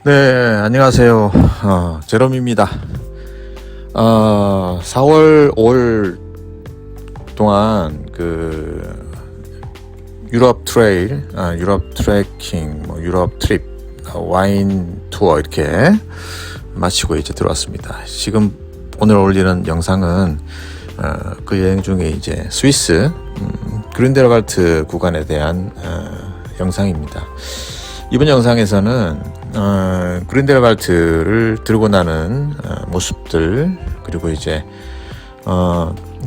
네, 안녕하세요. 제롬입니다. 4월, 5월 동안 유럽 트레일, 유럽 트레킹, 유럽 트립, 와인 투어 이렇게 마치고 이제 들어왔습니다. 지금 오늘 올리는 영상은 그 여행 중에 이제 스위스 그린델왈트 구간에 대한 영상입니다. 이번 영상에서는 그린델왈트를 들고 나는 모습들, 그리고 이제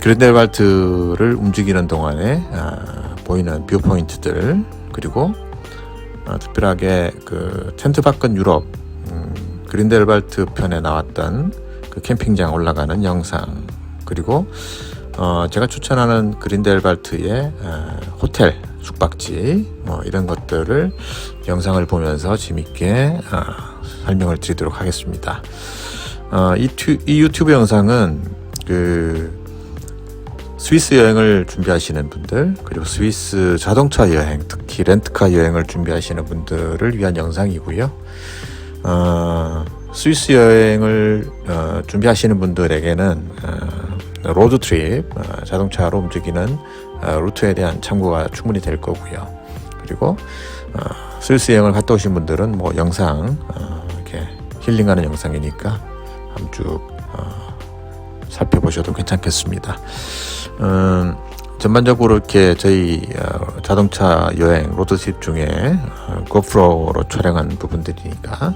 그린델왈트를 움직이는 동안에 보이는 뷰 포인트들, 그리고 특별하게 그 텐트 밖은 유럽 그린델왈트 편에 나왔던 그 캠핑장 올라가는 영상, 그리고 제가 추천하는 그린델왈트의 호텔 숙박지 이런 것들을 영상을 보면서 재밌게 설명을 드리도록 하겠습니다. 이 유튜브 영상은 스위스 여행을 준비하시는 분들, 그리고 스위스 자동차 여행, 특히 렌트카 여행을 준비하시는 분들을 위한 영상이고요. 스위스 여행을 준비하시는 분들에게는 로드트립, 자동차로 움직이는 루트에 대한 참고가 충분히 될 거고요. 그리고 스위스 여행을 갔다 오신 분들은 영상 이렇게 힐링하는 영상이니까 한번 쭉 살펴보셔도 괜찮겠습니다. 전반적으로 이렇게 저희 자동차 여행 로드트립 중에 고프로로 촬영한 부분들이니까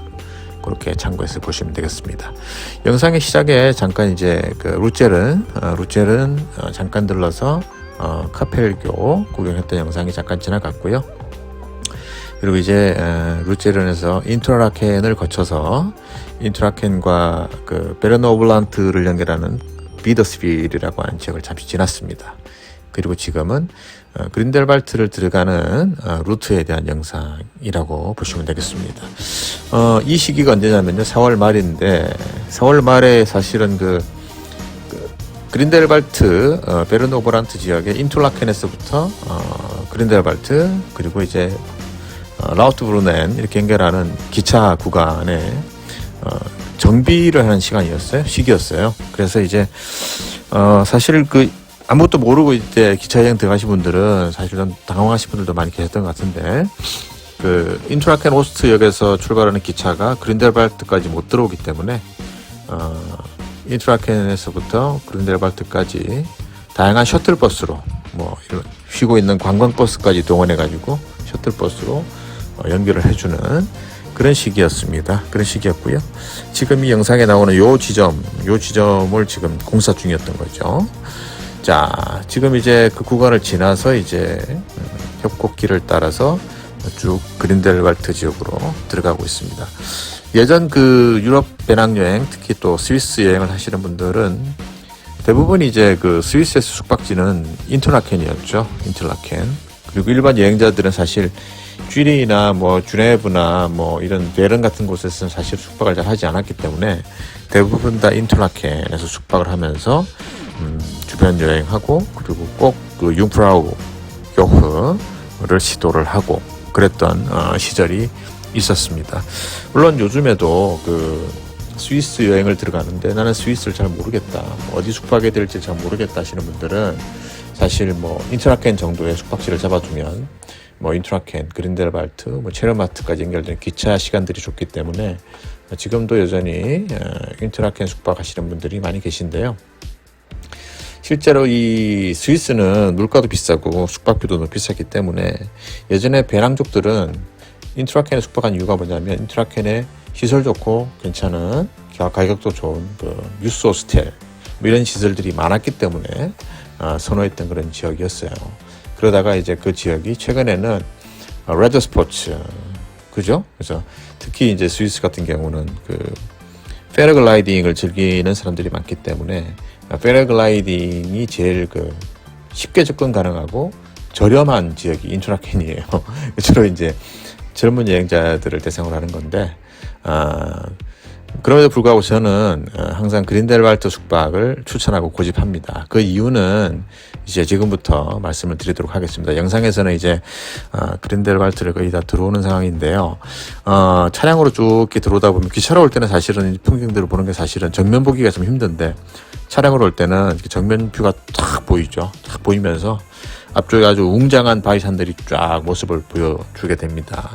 그렇게 참고해서 보시면 되겠습니다. 영상의 시작에 잠깐 이제 루체른 잠깐 들러서 카펠교 구경했던 영상이 잠깐 지나갔고요. 그리고 이제 루체른에서 인트라켄을 거쳐서 인트라켄과 베르노블란트를 연결하는 비더스빌이라고 하는 지역을 잠시 지났습니다. 그리고 지금은 그린델발트를 들어가는 루트에 대한 영상이라고 보시면 되겠습니다. 이 시기가 언제냐면요, 4월 말인데 4월 말에 사실은 그린델발트 베르노블란트 지역의 인툴라켄에서부터 그린델발트, 그리고 이제 라우트브루넨 이렇게 연결하는 기차 구간에 정비를 하는 시기였어요. 그래서 이제 사실 아무것도 모르고 이제 기차 여행 들어가신 분들은 사실은 당황하신 분들도 많이 계셨던 것 같은데, 인트라켄 오스트역에서 출발하는 기차가 그린델발트까지 못 들어오기 때문에 인트라켄에서부터 그린델발트까지 다양한 셔틀버스로 이런 쉬고 있는 관광버스까지 동원해가지고 셔틀버스로 연결을 해주는 그런 시기였습니다. 그런 시기였고요. 지금 이 영상에 나오는 요 지점을 지금 공사 중이었던 거죠. 자, 지금 이제 그 구간을 지나서 이제 협곡길을 따라서 쭉 그린델왈트 지역으로 들어가고 있습니다. 예전 유럽 배낭여행, 특히 또 스위스 여행을 하시는 분들은 대부분 이제 스위스에서 숙박지는 인터라켄이었죠. 인터라켄. 그리고 일반 여행자들은 사실 쥐리히나 주네브나 이런 베른 같은 곳에서는 사실 숙박을 잘 하지 않았기 때문에 대부분 다 인터라켄에서 숙박을 하면서 주변 여행하고, 그리고 꼭 융프라우 요흐를 시도를 하고 그랬던 시절이 있었습니다. 물론 요즘에도 스위스 여행을 들어가는데 나는 스위스를 잘 모르겠다, 어디 숙박해야 될지 잘 모르겠다 하시는 분들은 사실 인트라켄 정도의 숙박지를 잡아두면 인트라켄, 그린델발트, 체르마트까지 연결된 기차 시간들이 좋기 때문에 지금도 여전히 인트라켄 숙박하시는 분들이 많이 계신데요. 실제로 이 스위스는 물가도 비싸고 숙박비도 너무 비싸기 때문에 예전에 배낭족들은 인트라켄에 숙박한 이유가 뭐냐면 인트라켄에 시설 좋고 괜찮은 가격도 좋은 유스 호스텔 이런 시설들이 많았기 때문에 선호했던 그런 지역이었어요. 그러다가 이제 그 지역이 최근에는 레저 스포츠, 그죠? 그래서 특히 이제 스위스 같은 경우는 패러글라이딩을 즐기는 사람들이 많기 때문에 패러글라이딩이 제일 쉽게 접근 가능하고 저렴한 지역이 인트라켄이에요. 주로 이제 젊은 여행자들을 대상으로 하는 건데, 그럼에도 불구하고 저는 항상 그린델발트 숙박을 추천하고 고집합니다. 그 이유는 이제 지금부터 말씀을 드리도록 하겠습니다. 영상에서는 이제 그린델발트를 거의 다 들어오는 상황인데요. 차량으로 쭉 이렇게 들어오다 보면 기차로 올 때는 사실은 풍경들을 보는 게 사실은 정면 보기가 좀 힘든데 차량으로 올 때는 정면 뷰가 탁 보이죠. 탁 보이면서 앞쪽에 아주 웅장한 바위산들이 쫙 모습을 보여주게 됩니다.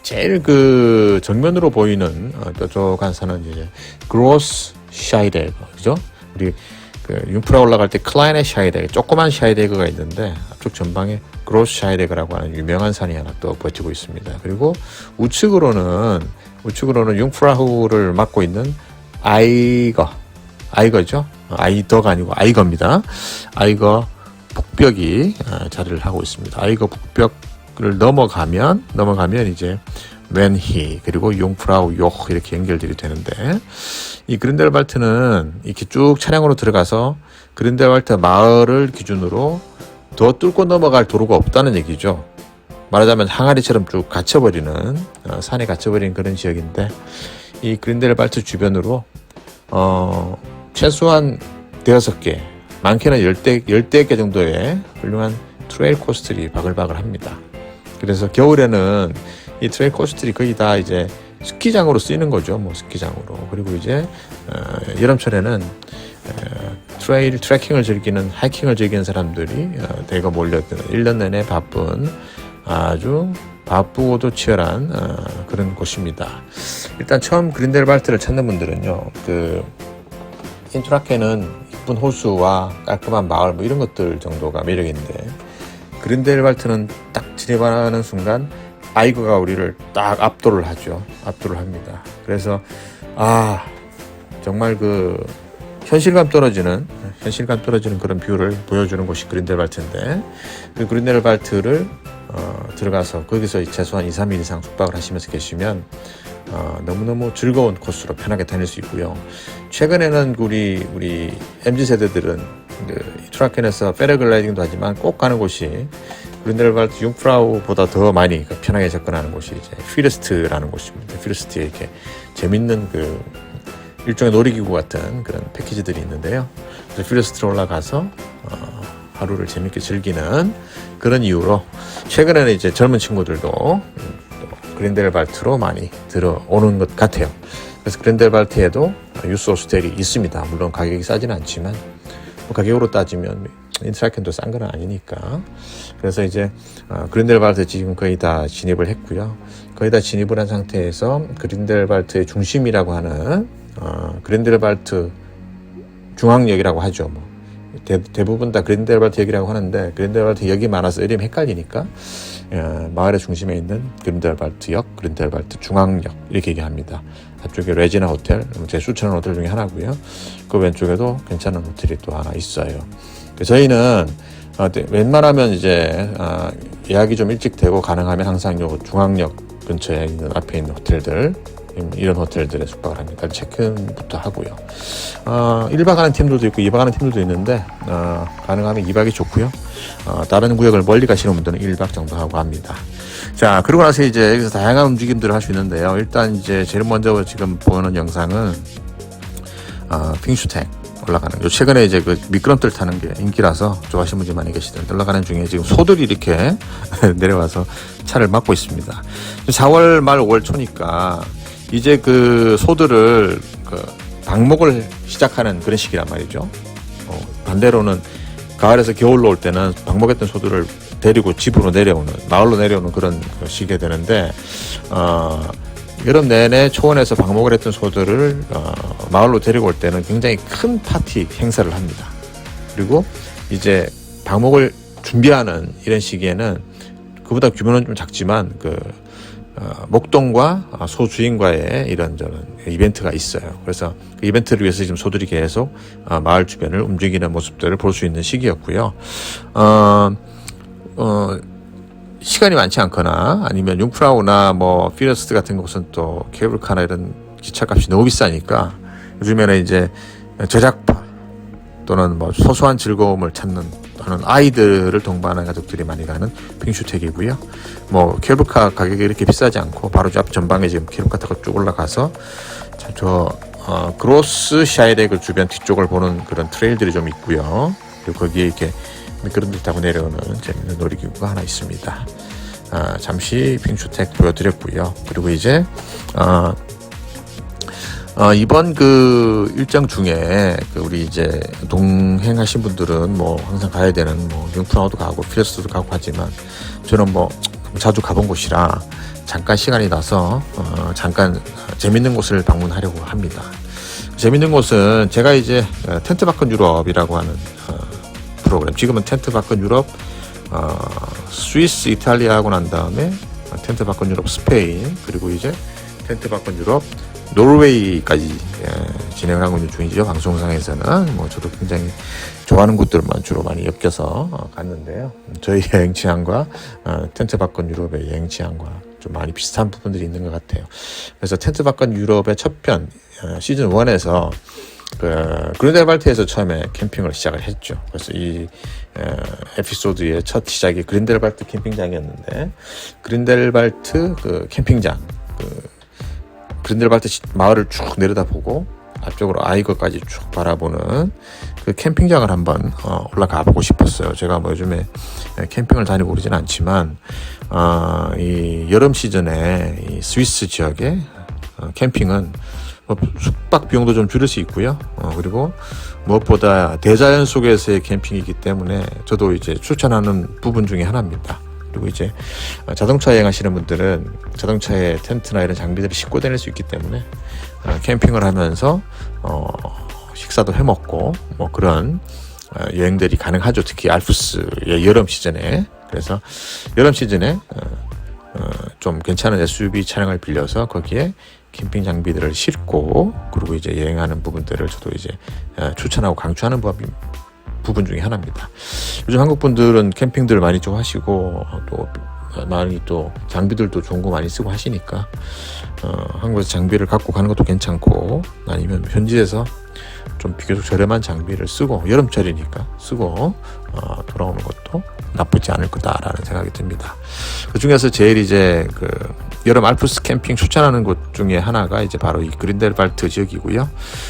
제일 그 정면으로 보이는 뾰족한 산은 이제 그로스 샤이데그, 그죠? 우리 그 융프라 올라갈 때 클라이네 샤이데그, 조그만 샤이데그가 있는데 앞쪽 전방에 그로스 샤이데그라고 하는 유명한 산이 하나 또 버티고 있습니다. 그리고 우측으로는 융프라후를 맡고 있는 아이거죠? 아이더가 아니고 아이거입니다. 아이거 북벽이 자리를 하고 있습니다. 아이거 북벽을 넘어가면 이제 웬히 그리고 융프라우 욕 이렇게 연결들이 되는데, 이 그린델발트는 이렇게 쭉 차량으로 들어가서 그린델발트 마을을 기준으로 더 뚫고 넘어갈 도로가 없다는 얘기죠. 말하자면 항아리처럼 쭉 갇혀버리는 산에 갇혀버리는 그런 지역인데, 이 그린델발트 주변으로 최소한 5개, 많게는 10대 개 정도의 훌륭한 트레일 코스들이 바글바글합니다. 그래서 겨울에는 이 트레일 코스들이 거의 다 이제 스키장으로 쓰이는 거죠. 뭐 스키장으로. 그리고 이제 여름철에는 트레킹을 즐기는, 하이킹을 즐기는 사람들이 대거 몰려드는 1년 내내 바쁜, 아주 바쁘고도 치열한 그런 곳입니다. 일단 처음 그린델발트를 찾는 분들은요, 그 인트라켄은 이쁜 호수와 깔끔한 마을 뭐 이런 것들 정도가 매력인데, 그린델발트는 딱 진입하는 순간 아이거가 우리를 딱 압도를 합니다. 그래서 정말 그 현실감 떨어지는 그런 뷰를 보여주는 곳이 그린델발트인데, 그 그린델발트를 들어가서 거기서 최소한 2-3일 이상 숙박을 하시면서 계시면 너무너무 즐거운 코스로 편하게 다닐 수 있고요. 최근에는 우리 MZ세대들은 트라켄에서 패러글라이딩도 하지만 꼭 가는 곳이 그린델발트 융프라우보다 더 많이 편하게 접근하는 곳이 이제 퓨레스트라는 곳입니다. 퓨레스트에 이렇게 재밌는 그 일종의 놀이기구 같은 그런 패키지들이 있는데요. 그래서 퓨레스트로 올라가서 하루를 재밌게 즐기는 그런 이유로 최근에는 이제 젊은 친구들도 그린델발트로 많이 들어오는 것 같아요. 그래서 그린델발트에도 유스 호스텔이 있습니다. 물론 가격이 싸지는 않지만 가격으로 따지면 인트라켄도 싼 건 아니니까. 그래서 이제 그린델발트 지금 거의 다 진입을 했고요. 거의 다 진입을 한 상태에서 그린델발트의 중심이라고 하는 그린델발트 중앙역이라고 하죠. 뭐 대부분 다 그린델발트 역이라고 하는데, 그린델발트 역이 많아서 이름이 헷갈리니까 마을의 중심에 있는 그린델발트역, 그린델발트 중앙역 이렇게 얘기합니다. 앞쪽에 레지나 호텔, 제 추천하는 호텔 중에 하나고요. 그 왼쪽에도 괜찮은 호텔이 또 하나 있어요. 저희는 웬만하면 이제 예약이 좀 일찍 되고 가능하면 항상 요 중앙역 근처에 있는 앞에 있는 호텔들, 이런 호텔들에 숙박을 합니다. 체크인부터 하고요. 1박 하는 팀들도 있고 2박 하는 팀들도 있는데 가능하면 2박이 좋고요. 다른 구역을 멀리 가시는 분들은 1박 정도 하고 합니다. 자, 그러고 나서 이제 여기서 다양한 움직임들을 할 수 있는데요. 일단 이제 제일 먼저 지금 보는 영상은 핑슈택 올라가는, 요 최근에 이제 그 미끄럼틀 타는 게 인기라서 좋아하시는 분들이 많이 계시던데, 올라가는 중에 지금 소들이 이렇게 내려와서 차를 막고 있습니다. 4월 말 5월 초니까 이제 그 소들을 방목을 시작하는 그런 시기란 말이죠. 반대로는 가을에서 겨울로 올 때는 방목했던 소들을 데리고 집으로 내려오는, 마을로 내려오는 그런 시기가 되는데, 여름 내내 초원에서 방목을 했던 소들을 마을로 데리고 올 때는 굉장히 큰 파티 행사를 합니다. 그리고 이제 방목을 준비하는 이런 시기에는 그보다 규모는 좀 작지만 목동과 소 주인과의 이런저런 이벤트가 있어요. 그래서 그 이벤트를 위해서 지금 소들이 계속 마을 주변을 움직이는 모습들을 볼 수 있는 시기였고요. 시간이 많지 않거나 아니면 융프라우나 뭐 피레스트 같은 곳은 또 케이블카나 이런 기차값이 너무 비싸니까 요즘에는 이제 제작파 또는 뭐 소소한 즐거움을 찾는 또는 아이들을 동반하는 가족들이 많이 가는 핑슈택이고요. 뭐 케이블카 가격이 이렇게 비싸지 않고 바로 앞 전방에 지금 케이블카 타고 쭉 올라가서 그로스샤이레 그 주변 뒤쪽을 보는 그런 트레일들이 좀 있고요. 그리고 거기에 이렇게 미끄럼틀 타고 내려오는 재밌는 놀이기구가 하나 있습니다. 잠시 핑슈택 보여드렸고요. 그리고 이제 이번 그 일정 중에 우리 이제 동행하신 분들은 뭐 항상 가야 되는 뭐 융프라우도 가고 피레스도 가고 하지만 저는 뭐 자주 가본 곳이라 잠깐 시간이 나서 잠깐 재밌는 곳을 방문하려고 합니다. 재밌는 곳은 제가 이제 텐트 밖은 유럽이라고 하는 프로그램, 지금은 텐트 밖은 유럽 스위스, 이탈리아 하고 난 다음에 텐트 밖은 유럽 스페인, 그리고 이제 텐트 밖은 유럽 노르웨이까지 진행을 하고 있는 중이죠. 방송상에서는 뭐 저도 굉장히 좋아하는 곳들만 주로 많이 엮여서 갔는데요. 저희 여행 취향과 텐트 밖은 유럽의 여행 취향과 좀 많이 비슷한 부분들이 있는 것 같아요. 그래서 텐트 밖은 유럽의 첫 편 시즌 1에서 그린델발트에서 처음에 캠핑을 시작을 했죠. 그래서 이 에피소드의 첫 시작이 그린델발트 캠핑장이었는데, 그린델발트 그 캠핑장, 그린델발트 마을을 쭉 내려다보고 앞쪽으로 아이거까지 쭉 바라보는 그 캠핑장을 한번 올라가 보고 싶었어요. 제가 뭐 요즘에 캠핑을 다니고 그러진 않지만 이 여름 시즌에 이 스위스 지역의 캠핑은 숙박 비용도 좀 줄일 수 있고요. 그리고 무엇보다 대자연 속에서의 캠핑이기 때문에 저도 이제 추천하는 부분 중에 하나입니다. 그리고 이제 자동차 여행하시는 분들은 자동차에 텐트나 이런 장비들을 싣고 다닐 수 있기 때문에 캠핑을 하면서 식사도 해먹고 뭐 그런 여행들이 가능하죠. 특히 알프스의 여름 시즌에. 그래서 여름 시즌에 좀 괜찮은 SUV 차량을 빌려서 거기에 캠핑 장비들을 싣고 그리고 이제 여행하는 부분들을 저도 이제 추천하고 강추하는 부분 중에 하나입니다. 요즘 한국 분들은 캠핑들을 많이 좀 하시고 또 많이 또 장비들도 좋은 거 많이 쓰고 하시니까 한국에서 장비를 갖고 가는 것도 괜찮고, 아니면 현지에서 좀 비교적 저렴한 장비를 쓰고 여름철이니까 쓰고 돌아오는 것도 나쁘지 않을 거다라는 생각이 듭니다. 그 중에서 제일 이제 그 여름 알프스 캠핑 추천하는 곳 중에 하나가 이제 바로 이 그린델발트 지역이고요.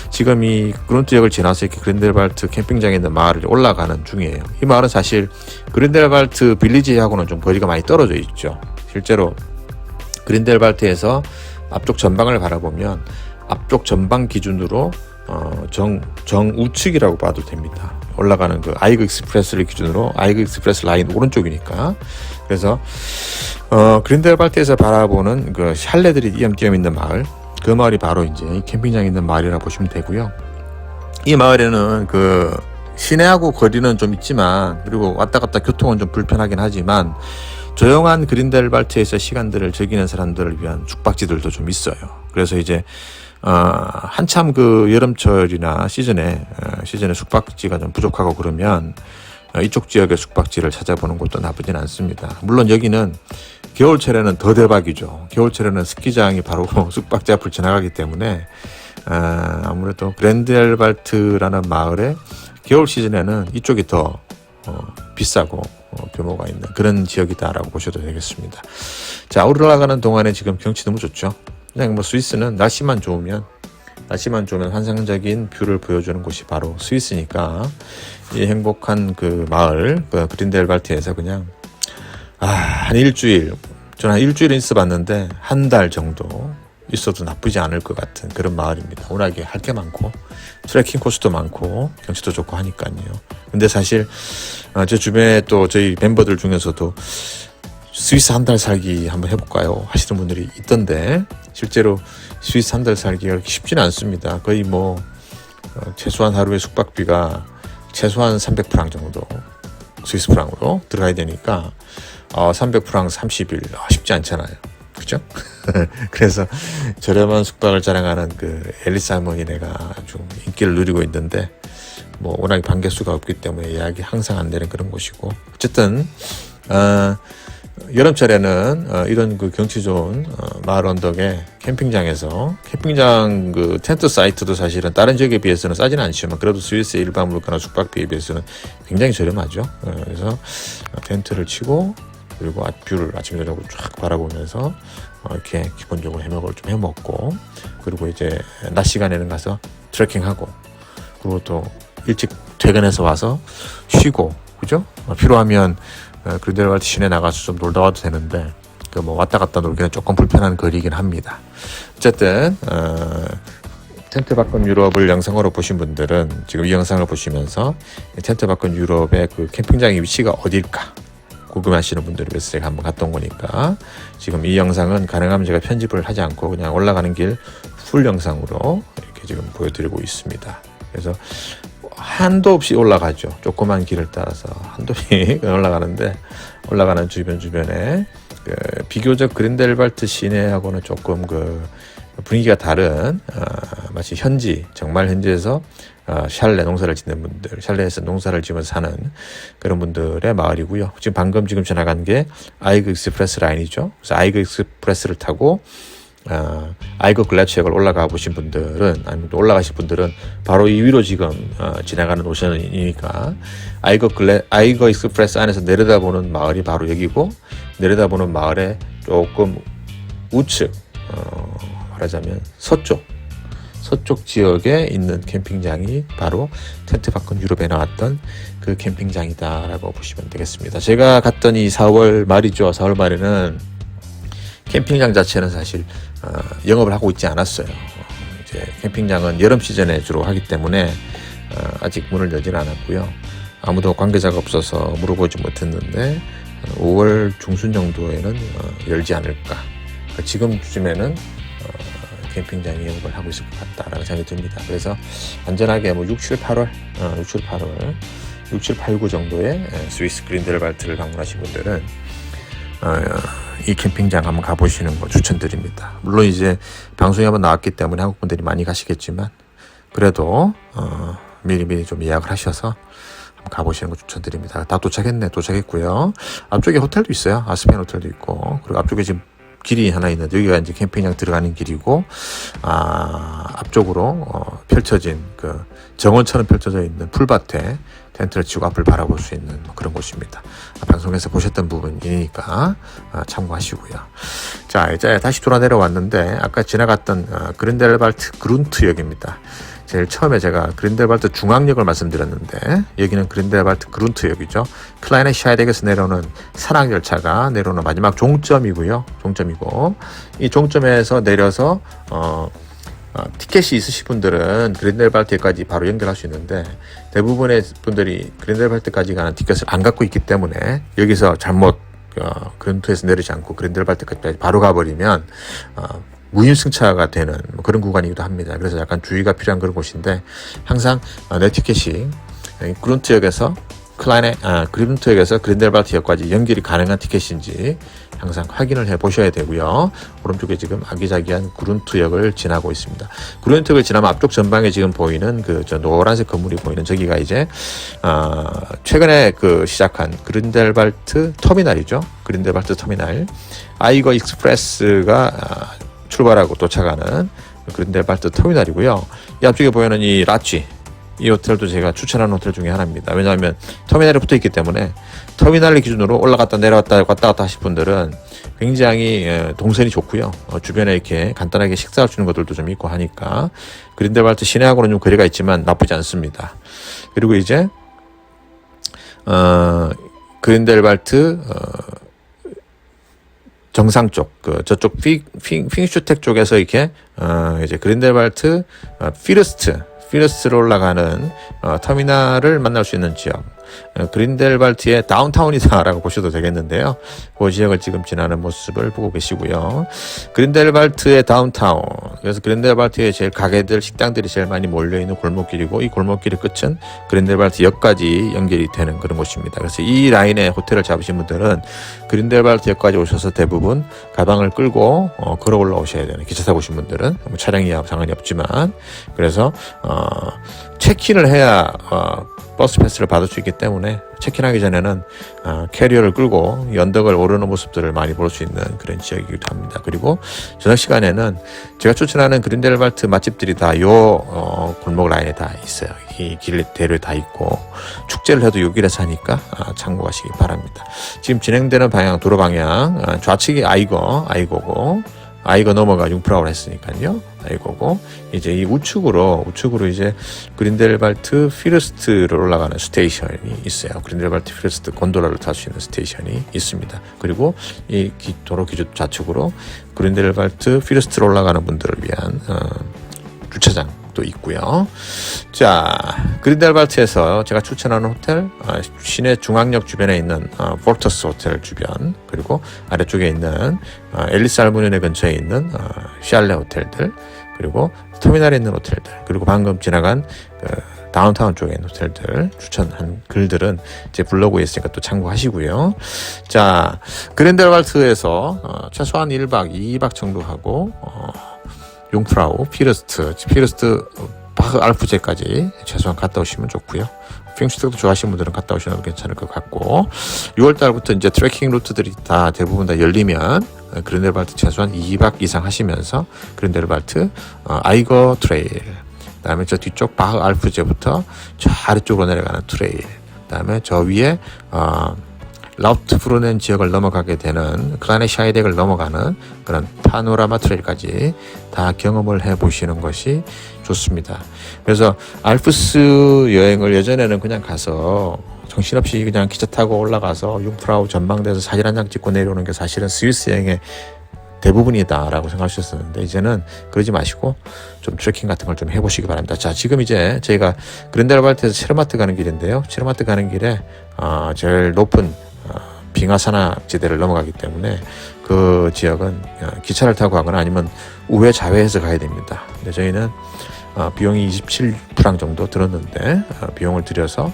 지금 이 그룬트 지역을 지나서 이렇게 그린델발트 캠핑장에 있는 마을을 올라가는 중이에요. 이 마을은 사실 그린델발트 빌리지하고는 좀 거리가 많이 떨어져 있죠. 실제로 그린델발트에서 앞쪽 전방을 바라보면 앞쪽 전방 기준으로 정우측이라고 봐도 됩니다. 올라가는 그 아이그 익스프레스를 기준으로, 아이그 익스프레스 라인 오른쪽이니까. 그래서 그린델발트에서 바라보는 그 샬레들이 띄엄띄엄 있는 마을, 그 마을이 바로 이제 캠핑장이 있는 마을이라고 보시면 되고요. 이 마을에는 그 시내하고 거리는 좀 있지만, 그리고 왔다 갔다 교통은 좀 불편하긴 하지만 조용한 그린델발트에서 시간들을 즐기는 사람들을 위한 숙박지들도 좀 있어요. 그래서 이제 한참 그 여름철이나 시즌에 숙박지가 좀 부족하고 그러면 이쪽 지역의 숙박지를 찾아보는 것도 나쁘진 않습니다. 물론 여기는 겨울철에는 더 대박이죠. 겨울철에는 스키장이 바로 숙박지 앞을 지나가기 때문에 아무래도 그린델발트라는 마을에 겨울 시즌에는 이쪽이 더 비싸고 규모가 있는 그런 지역이다라고 보셔도 되겠습니다. 자, 올라가는 동안에 지금 경치 너무 좋죠. 그냥 뭐 스위스는 날씨만 좋으면 환상적인 뷰를 보여주는 곳이 바로 스위스니까 이 행복한 그 마을, 그 그린델발트에서 그냥 한 일주일, 저는 한 일주일은 있어봤는데 한 달 정도 있어도 나쁘지 않을 것 같은 그런 마을입니다. 워낙에 할 게 많고 트레킹 코스도 많고 경치도 좋고 하니까요. 근데 사실 제 주변에 또 저희 멤버들 중에서도 스위스 한 달 살기 한번 해볼까요 하시는 분들이 있던데, 실제로 스위스 한 달 살기가 그렇게 쉽지는 않습니다. 거의 뭐 최소한 하루에 숙박비가 최소한 300프랑 정도 스위스 프랑으로 들어가야 되니까 300프랑 30일 쉽지 않잖아요. 그죠? 그래서 저렴한 숙박을 자랑하는 그 앨리스 할머니네가 좀 인기를 누리고 있는데, 뭐 워낙에 방개수가 없기 때문에 예약이 항상 안 되는 그런 곳이고, 어쨌든 여름철에는 이런 그 경치 좋은 마을 언덕의 캠핑장에서 캠핑장 그 텐트 사이트도 사실은 다른 지역에 비해서는 싸지는 않지만 그래도 스위스의 일반 물가나 숙박비에 비해서는 굉장히 저렴하죠. 그래서 텐트를 치고 그리고 뷰를 아침 저녁으로 쫙 바라보면서 이렇게 기본적으로 해먹을 좀 해먹고 그리고 이제 낮 시간에는 가서 트레킹하고 그리고 또 일찍 퇴근해서 와서 쉬고 그죠? 필요하면 그린델발트 시내 나가서 좀 놀다 와도 되는데 그 뭐 왔다 갔다 놀기는 조금 불편한 거리이긴 합니다. 어쨌든 텐트 밖은 유럽을 영상으로 보신 분들은 지금 이 영상을 보시면서 텐트 밖은 유럽의 그 캠핑장의 위치가 어딜까 궁금하시는 분들을 위해서 제가 한번 갔다 온 거니까 지금 이 영상은 가능하면 제가 편집을 하지 않고 그냥 올라가는 길 풀 영상으로 이렇게 지금 보여드리고 있습니다. 그래서 한도 없이 올라가죠. 조그만 길을 따라서 한도 없이 올라가는데 올라가는 주변에 그 비교적 그린델발트 시내하고는 조금 그 분위기가 다른 마치 현지 정말 현지에서 샬레 농사를 짓는 분들 샬레에서 농사를 지으면서 사는 그런 분들의 마을이고요. 지금 지나간 게 아이그 익스프레스 라인이죠. 그래서 아이그 익스프레스를 타고 아이거 글라치역을 올라가 보신 분들은 아니면 또 올라가실 분들은 바로 이 위로 지금 지나가는 노선이니까 아이거 익스프레스 안에서 내려다보는 마을이 바로 여기고 내려다보는 마을의 조금 우측 말하자면 서쪽 지역에 있는 캠핑장이 바로 텐트 밖은 유럽에 나왔던 그 캠핑장이다라고 보시면 되겠습니다. 제가 갔던 이 4월 말이죠. 4월 말에는 캠핑장 자체는 사실 영업을 하고 있지 않았어요. 이제 캠핑장은 여름 시즌에 주로 하기 때문에 아직 문을 열지는 않았고요. 아무도 관계자가 없어서 물어보지 못했는데 5월 중순 정도에는 열지 않을까. 그러니까 지금쯤에는 캠핑장이 영업을 하고 있을 것 같다라는 생각이 듭니다. 그래서 안전하게 뭐 6, 7, 8월, 6, 7, 8, 9 정도의 스위스 그린델발트를 방문하신 분들은 이 캠핑장 한번 가보시는 거 추천드립니다. 물론 이제 방송에 한번 나왔기 때문에 한국 분들이 많이 가시겠지만 그래도 미리미리 좀 예약을 하셔서 한번 가보시는 거 추천드립니다. 다 도착했고요. 앞쪽에 호텔도 있어요. 아스펜 호텔도 있고 그리고 앞쪽에 지금 길이 하나 있는데 여기가 이제 캠핑장 들어가는 길이고 앞쪽으로 펼쳐진 그 정원처럼 펼쳐져 있는 풀밭에 텐트를 치고 앞을 바라볼 수 있는 그런 곳입니다. 방송에서 보셨던 부분이니까 참고하시고요. 자, 이제 다시 돌아 내려왔는데 아까 지나갔던 그린델발트 그룬트역입니다. 제일 처음에 제가 그린델발트 중앙역을 말씀드렸는데 여기는 그린델발트 그룬트역이죠. 클라이네 샤이덱에서 내려오는 산악 열차가 내려오는 마지막 종점이고 이 종점에서 내려서 티켓이 있으신 분들은 그린델발트까지 바로 연결할 수 있는데 대부분의 분들이 그린델발트까지 가는 티켓을 안 갖고 있기 때문에 여기서 잘못 그룬트에서 내리지 않고 그린델발트까지 바로 가버리면 무임승차가 되는 그런 구간이기도 합니다. 그래서 약간 주의가 필요한 그런 곳인데 항상 내 티켓이 그룬트역에서 그룬트역에서 그린델발트역까지 연결이 가능한 티켓인지 항상 확인을 해 보셔야 되고요. 오른쪽에 지금 아기자기한 그룬트역을 지나고 있습니다. 그룬트역을 지나면 앞쪽 전방에 지금 보이는 저 노란색 건물이 보이는 저기가 이제 최근에 시작한 그린델발트 터미널이죠. 그린델발트 터미널 아이거 익스프레스가 출발하고 도착하는 그린델발트 터미널이고요. 이 앞쪽에 보이는 이 라치 이 호텔도 제가 추천하는 호텔 중에 하나입니다. 왜냐하면 터미널에 붙어 있기 때문에 터미널 기준으로 올라갔다 내려왔다 왔다 갔다 하실 분들은 굉장히 동선이 좋고요. 주변에 이렇게 간단하게 식사할 수 있는 것들도 좀 있고 하니까 그린델발트 시내하고는 좀 거리가 있지만 나쁘지 않습니다. 그리고 이제 그린델발트 정상 쪽, 저쪽 핑슈텍 쪽에서 이렇게 이제 그린델발트 피르스트로 올라가는 터미널을 만날 수 있는 지역, 그린델발트의 다운타운이다라고 보셔도 되겠는데요. 그 지역을 지금 지나는 모습을 보고 계시고요. 그린델발트의 다운타운, 그래서 그린델발트의 제일 가게들, 식당들이 제일 많이 몰려있는 골목길이고 이 골목길의 끝은 그린델발트 역까지 연결이 되는 그런 곳입니다. 그래서 이 라인에 호텔을 잡으신 분들은 그린델발트 역까지 오셔서 대부분 가방을 끌고 걸어 올라오셔야 되는, 기차 타고 오신 분들은 뭐 차량이야 상관이 없지만, 그래서 체크인을 해야 버스 패스를 받을 수 있기 때문에 체크인하기 전에는 캐리어를 끌고 연덕을 오르는 모습들을 많이 볼 수 있는 그런 지역이기도 합니다. 그리고 저녁 시간에는 제가 추천하는 그린델발트 맛집들이 다 요 골목 라인에 다 있어요. 이 길 대로에 다 있고 축제를 해도 요 길에서 하니까 참고하시기 바랍니다. 지금 진행되는 방향, 도로 방향 좌측이 아이고고 넘어가 융프라우를 했으니까요. 아이고고 이제 이 우측으로 이제 그린델발트 피르스트를 올라가는 스테이션이 있어요. 그린델발트 피르스트 곤돌라를 탈 수 있는 스테이션이 있습니다. 그리고 이 도로 기준 좌측으로 그린델발트 피르스트로 올라가는 분들을 위한 주차장도 있고요. 자, 그린델발트에서 제가 추천하는 호텔, 시내 중앙역 주변에 있는 포터스 호텔 주변, 그리고 아래쪽에 있는 앨리스 알무니네 근처에 있는 샬레 호텔들, 그리고 터미널에 있는 호텔들, 그리고 방금 지나간 다운타운 쪽에 있는 호텔들 추천한 글들은 제 블로그에 있으니까 또 참고하시고요. 자, 그린델발트에서 최소한 1박 2박 정도 하고 융프라우, 피르스트 바흐 알프제까지 최소한 갔다 오시면 좋고요. 핑슈트도 좋아하시는 분들은 갔다 오시는 괜찮을 것 같고, 6월달부터 이제 트레킹 루트들이 대부분 다 열리면 그린델발트 최소한 2박 이상 하시면서 그린델발트 아이거 트레일, 그다음에 저 뒤쪽 바흐 알프제부터 저 아래쪽으로 내려가는 트레일, 그다음에 저 위에 라우트프루넨 지역을 넘어가게 되는 클라네 샤이덱을 넘어가는 그런 파노라마 트레일까지 다 경험을 해보시는 것이 좋습니다. 그래서 알프스 여행을 예전에는 그냥 가서 정신없이 그냥 기차 타고 올라가서 융프라우 전망대에서 사진 한 장 찍고 내려오는 게 사실은 스위스 여행의 대부분이다라고 생각하셨었는데, 이제는 그러지 마시고 좀 트레킹 같은 걸 좀 해보시기 바랍니다. 자, 지금 이제 저희가 그린델발트에서 체르마트 가는 길인데요. 체르마트 가는 길에 제일 높은 빙하산악 지대를 넘어가기 때문에 그 지역은 기차를 타고 가거나 아니면 우회 좌회해서 가야 됩니다. 근데 저희는 비용이 27프랑 정도 들었는데 비용을 들여서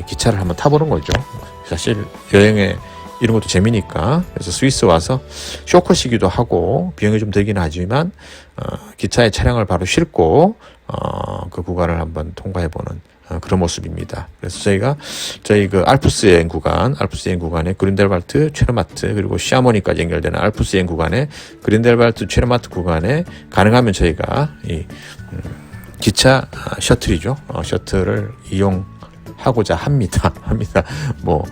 기차를 한번 타보는 거죠. 사실 여행에 이런 것도 재미니까. 그래서 스위스 와서 쇼컷이기도 하고 비용이 좀 들긴 하지만 기차에 차량을 바로 싣고 그 구간을 한번 통과해보는 그런 모습입니다. 그래서 저희 그 알프스 여행 구간에 그린델발트, 체르마트, 그리고 시아모니까지 연결되는 알프스 여행 구간에 그린델발트, 체르마트 구간에 가능하면 저희가 이 기차 셔틀이죠. 셔틀을 이용하고자 합니다. 뭐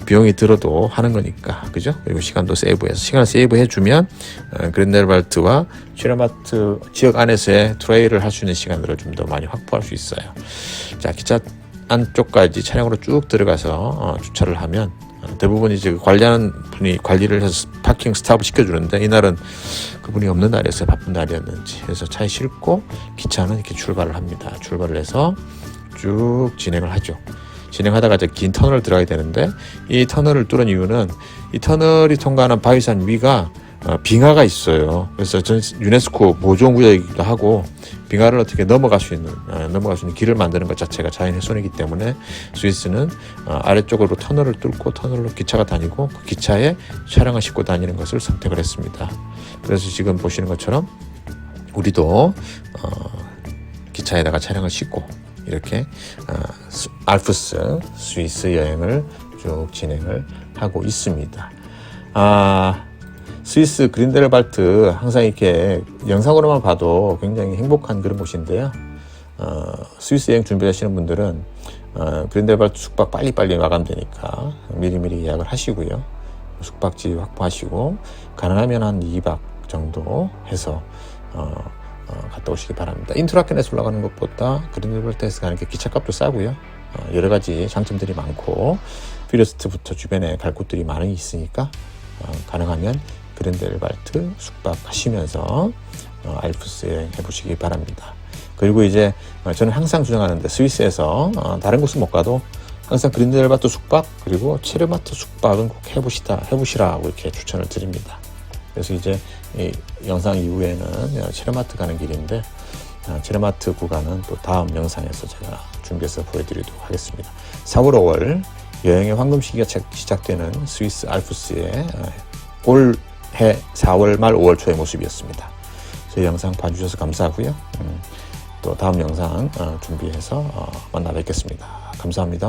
비용이 들어도 하는 거니까, 그죠? 그리고 시간도 시간을 세이브해주면 그린델발트와 체르마트 지역 안에서의 트레일을 할 수 있는 시간들을 좀 더 많이 확보할 수 있어요. 자, 기차 안쪽까지 차량으로 쭉 들어가서 주차를 하면 대부분 이제 관리하는 분이 관리를 해서 파킹 스탑을 시켜주는데, 이날은 그분이 없는 날이었어요. 바쁜 날이었는지. 그래서 차에 싣고 기차는 이렇게 출발을 합니다. 출발을 해서 쭉 진행을 하죠. 진행하다가 이제 긴 터널을 들어가야 되는데, 이 터널을 뚫은 이유는 이 터널이 통과하는 바위산 위가 빙하가 있어요. 그래서 전 유네스코 보존구역이기도 하고, 빙하를 어떻게 넘어갈 수 있는 길을 만드는 것 자체가 자연훼손이기 때문에 스위스는 아래쪽으로 터널을 뚫고 터널로 기차가 다니고 그 기차에 차량을 싣고 다니는 것을 선택을 했습니다. 그래서 지금 보시는 것처럼 우리도 기차에다가 차량을 싣고 이렇게 알프스 스위스 여행을 쭉 진행을 하고 있습니다. 스위스 그린델발트 항상 이렇게 영상으로만 봐도 굉장히 행복한 그런 곳인데요. 스위스 여행 준비하시는 분들은 그린델발트 숙박 빨리빨리 마감되니까 미리미리 예약을 하시고요. 숙박지 확보하시고 가능하면 한 2박 정도 해서 갔다 오시기 바랍니다. 인트라켄에서 올라가는 것보다 그린델발트에서 가는 게 기차값도 싸고요. 여러 가지 장점들이 많고 피르스트부터 주변에 갈 곳들이 많이 있으니까 가능하면 그린델발트 숙박하시면서 알프스 여행 해보시기 바랍니다. 그리고 이제 저는 항상 주장하는데, 스위스에서 다른 곳은 못 가도 항상 그린델발트 숙박 그리고 체르마트 숙박은 꼭 해보시라고 이렇게 추천을 드립니다. 그래서 이제 이 영상 이후에는 체르마트 가는 길인데, 체르마트 구간은 또 다음 영상에서 제가 준비해서 보여드리도록 하겠습니다. 4월, 5월 여행의 황금 시기가 시작되는 스위스 알프스의 올해 4월 말 5월 초의 모습이었습니다. 저희 영상 봐주셔서 감사하고요. 또 다음 영상 준비해서 만나 뵙겠습니다. 감사합니다.